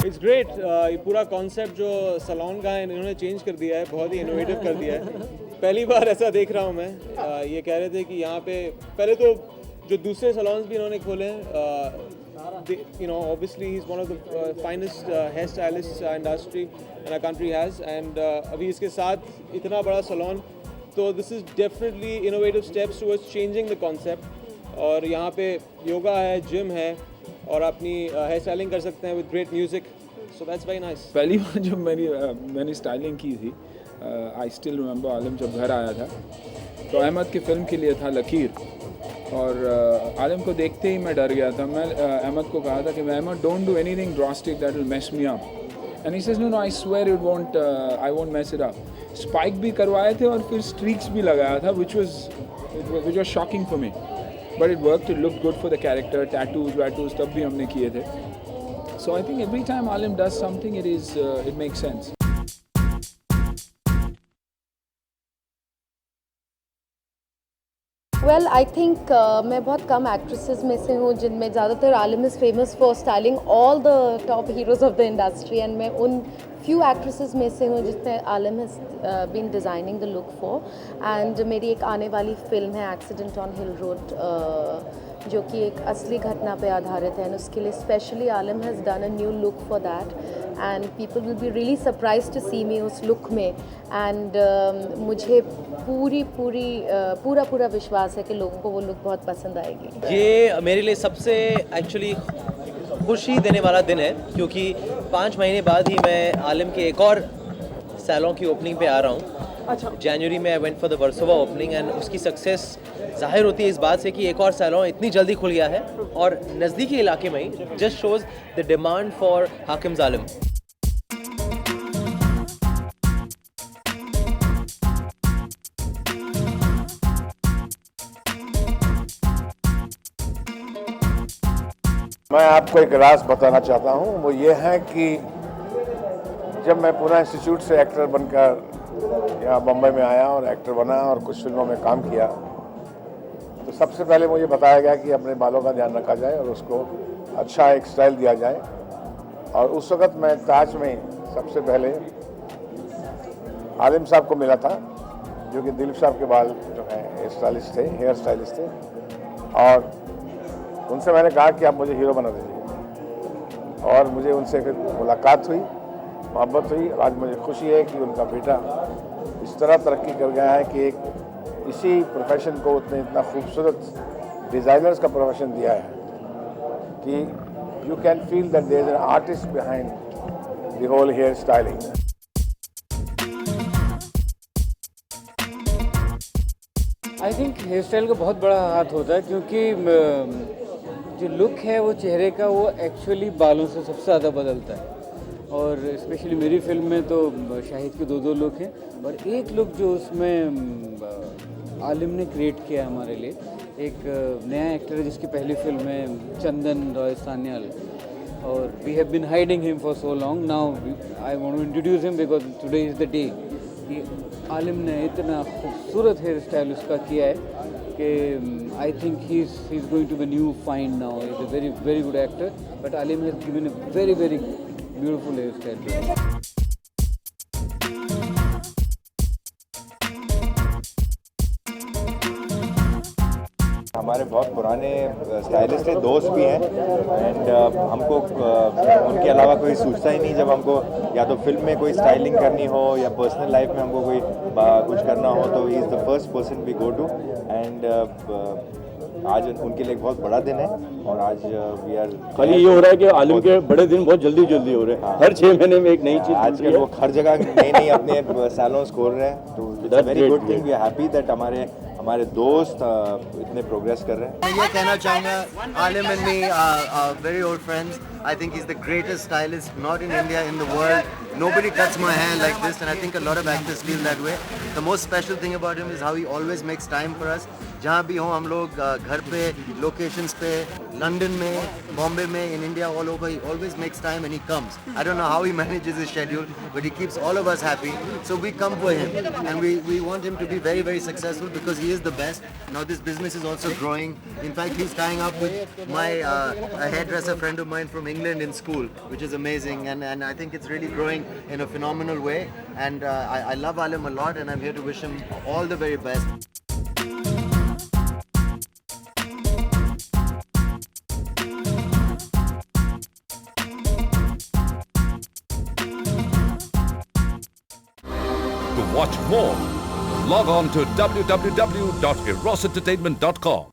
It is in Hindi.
It's great. ये पूरा कॉन्सेप्ट जो सैलून का है इन्होंने चेंज कर दिया है, बहुत ही इनोवेटिव कर दिया है। पहली बार ऐसा देख रहा हूँ मैं। ये कह रहे थे कि यहाँ पे पहले तो जो दूसरे सैलून्स भी इन्होंने खोले हैं, you know, obviously he's one of the finest hairstylists industry and our country has, and अभी इसके साथ इतना बड़ा सैलून, तो this is definitely innovative steps towards changing the concept। और यहाँ पे योगा है, जिम है, और अपनी हेयर स्टाइलिंग कर सकते हैं with great music, so that's very nice। पहली बार जब मैंने स्टाइलिंग की थी, आई स्टिल रिमेंबर, आलिम जब घर आया था तो अहमद की फ़िल्म के लिए था लकीर, और आलिम को देखते ही मैं डर गया था। मैं अहमद को कहा था कि Ahmed, don't do anything drastic that will mess me up, and he says no I swear it won't, I won't mess it up. Spike भी करवाए थे और फिर स्ट्रीक्स भी लगाया था, which was shocking for me, but it work, it look good for the character. Tattoos तब भी हमने किए थे। So I think every time Aalim does something, it makes sense. Well I think मैं बहुत कम एक्ट्रेसेस में से हूँ जिनमें ज़्यादातर Aalim is famous for styling all the top heroes of the industry, and मैं उन फ्यू एक्ट्रेसेस में से हूँ जिसने Aalim has been designing the look for. And मेरी एक आने वाली फिल्म है एक्सीडेंट ऑन हिल रोड, जो कि एक असली घटना पे आधारित है, और उसके लिए specially Aalim has done a new look for that, and people will be really surprise to see me उस लुक में। एंड मुझे पूरा विश्वास है कि लोगों को वो लुक बहुत पसंद आएगी। ये मेरे लिए सबसे एक्चुअली खुशी देने वाला दिन है, क्योंकि 5 महीने बाद ही मैं आलिम के एक और सैलून की ओपनिंग पे आ रहा हूँ। अच्छा, जनवरी में I went for the Versova opening, and उसकी सक्सेस जाहिर होती है इस बात से कि एक और सैलून इतनी जल्दी खुल गया है और नज़दीकी इलाके में ही। Just shows the demand for Hakim जालिम। मैं आपको एक राज बताना चाहता हूँ, वो ये है कि जब मैं पूना इंस्टीट्यूट से एक्टर बनकर यहाँ बम्बई में आया और एक्टर बना और कुछ फिल्मों में काम किया, तो सबसे पहले मुझे बताया गया कि अपने बालों का ध्यान रखा जाए और उसको अच्छा एक स्टाइल दिया जाए। और उस वक़्त मैं ताज में सबसे पहले आलिम साहब को मिला था, जो कि दिलीप साहब के बाल जो हैं हेयर स्टाइलिस्ट थे, और उनसे मैंने कहा कि आप मुझे हीरो बना दीजिए, और मुझे उनसे फिर मुलाकात हुई, मोहब्बत हुई। आज मुझे खुशी है कि उनका बेटा इस तरह तरक्की कर गया है कि एक इसी प्रोफेशन को उसने इतना खूबसूरत डिज़ाइनर्स का प्रोफेशन दिया है कि you can feel that there is an artist behind the whole hair styling. I think hair style का बहुत बड़ा हाथ होता है, क्योंकि जो लुक है वो चेहरे का, वो एक्चुअली बालों से सबसे ज़्यादा बदलता है। और स्पेशली मेरी फिल्म में तो शाहिद के दो लुक हैं, और एक लुक जो उसमें आलिम ने क्रिएट किया हमारे लिए, एक नया एक्टर है जिसकी पहली फिल्म है चंदन रॉय सान्याल, और we have been hiding him for so long, now I want to introduce him because today is the day कि आलिम ने इतना खूबसूरत हेयर स्टाइल उसका किया है कि I think he is going to be new find now. Is a very good actor, but Aalim has given a very beautiful hair style. हमारे बहुत पुराने स्टाइलिस्ट हैं, दोस्त भी हैं, एंड हमको उनके अलावा कोई सोचता ही नहीं। जब हमको या तो फिल्म में कोई स्टाइलिंग करनी हो या पर्सनल लाइफ में हमको कोई कुछ करना हो, तो he is the first person we go to. And आज उनके लिए एक बहुत बड़ा दिन है, और आज वी आर खाली ये हो रहा है कि आलिम के बड़े दिन बहुत जल्दी हो रहे हैं। हाँ। हर 6 महीने में एक नई चीज़। आजकल वो हर जगह नई अपने सैलून्स खोल रहे हैं, तो it's very good thing. We are happy that हमारे दोस्त इतने प्रोग्रेस कर रहे हैं। मैं ये कहना चाहूँगा, आलिम and me are very old friends. I think he's the greatest stylist, not in India, in the world. Nobody cuts my hair like this, and I think a lot of actors feel that way. The most special thing about him is how he always makes time for us. जहाँ भी हो हम लोग, घर पे, लोकेशंस पे, लंदन में, बॉम्बे में, in India, all over, he always makes time and he comes. I don't know how he manages his schedule, but he keeps all of us happy. So we come for him, and we want him to be very, very successful because he is the best. Now this business is also growing. In fact, he's tying up with my a hairdresser friend of mine from England in school, which is amazing, and I think it's really growing in a phenomenal way. And I love Alim a lot, and I'm here to wish him all the very best. To watch more, log on to www.erosentertainment.com.